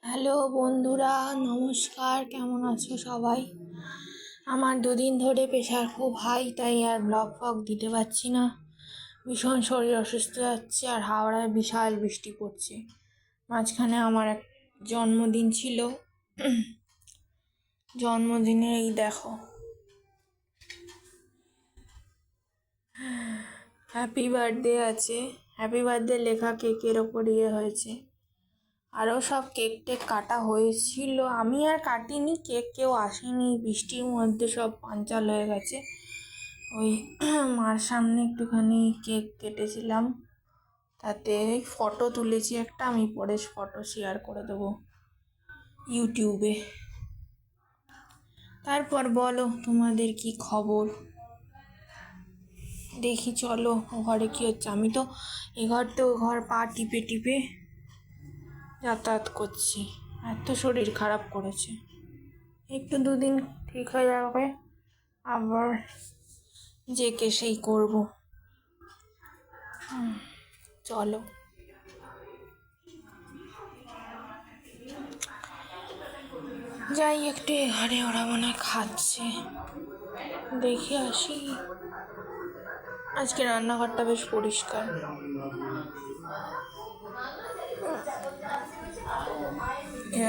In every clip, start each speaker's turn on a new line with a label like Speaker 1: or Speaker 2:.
Speaker 1: Hello বন্ধুরা, নমস্কার। কেমন আছো সবাই? আমার দুদিন ধরে প্রেশার খুব হাই, তাই আর ব্লগ ফগ দিতে পারছি না। ভীষণ শরীর অসুস্থ যাচ্ছে, আর হাওড়ায় বিশাল বৃষ্টি পড়ছে। মাঝখানে আমার এক জন্মদিন ছিল, জন্মদিনে এই দেখো হ্যাপি বার্থডে আছে, হ্যাপি বার্থডে লেখা কেকের ওপর হয়েছে। আরও সব কেক টেক কাটা হয়েছিল, আমি আর কাটিনি, কেক কেউ আসেনি, বৃষ্টির মধ্যে সব পাঞ্চাল হয়ে গেছে। ওই মার সামনে একটুখানি কেক কেটেছিলাম, তাতে ফটো তুলেছি একটা, আমি পরে ফটো শেয়ার করে দেবো ইউটিউবে। তারপর বলো তোমাদের কি খবর? দেখি চলো ঘরে কি হচ্ছে। আমি তো এঘর তো ঘর পা টিপে টিপে যাতায়াত করছি, এত শরীর খারাপ করেছে। একটু দুদিন ঠিক হয়ে যাবে, আবার যে কে সেই করবো। চলো যাই একটু, ঘরে ওরা মনে হয় খাচ্ছে, দেখে আসি। আজকে রান্নাঘরটা বেশ পরিষ্কার।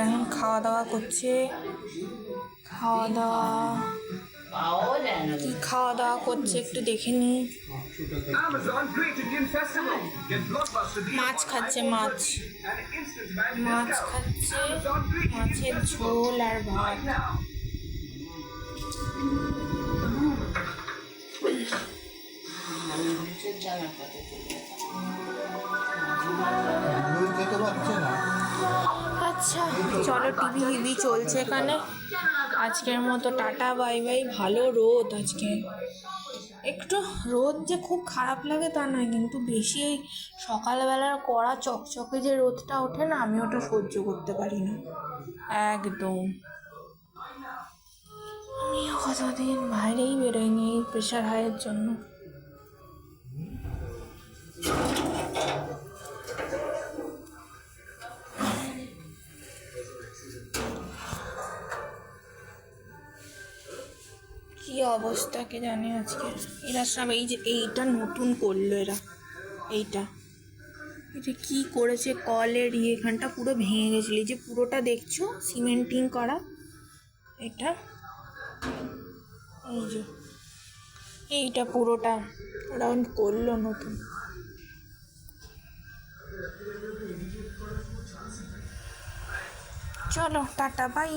Speaker 1: এখন খাওয়া দাওয়া করছে, খাওয়া দাওয়া কি খাওয়া দাওয়া করছে একটু দেখে নি। মাছ খাচ্ছে, মাছ খাচ্ছে, মাছের ঝোল আর ভাত। আচ্ছা চলো, টিভি চলছে এখানে। আজকের মতো টাটা, বাই বাই। ভালো রোদ আজকে, একটু রোদ যে খুব খারাপ লাগে তা নয়, কিন্তু বেশি এই সকালবেলার কড়া চকচকে যে রোদটা ওঠে না, আমি ওটা সহ্য করতে পারি না একদম। আমিও কতদিন বাইরেই বেরোয়নি এই প্রেশার হাইয়ের জন্য। কি অবস্থা কে জানে আজকে। এরা সব এই যে এইটা নতুন করলো, এরা এইটা এটা কি করেছে, কলের এখানটা পুরো ভেঙে গেছিল, এই যে পুরোটা দেখছো সিমেন্টিং করা, এটা এই যে এইটা পুরোটা রাউন্ড করলো নতুন। চলো টাটা বাই।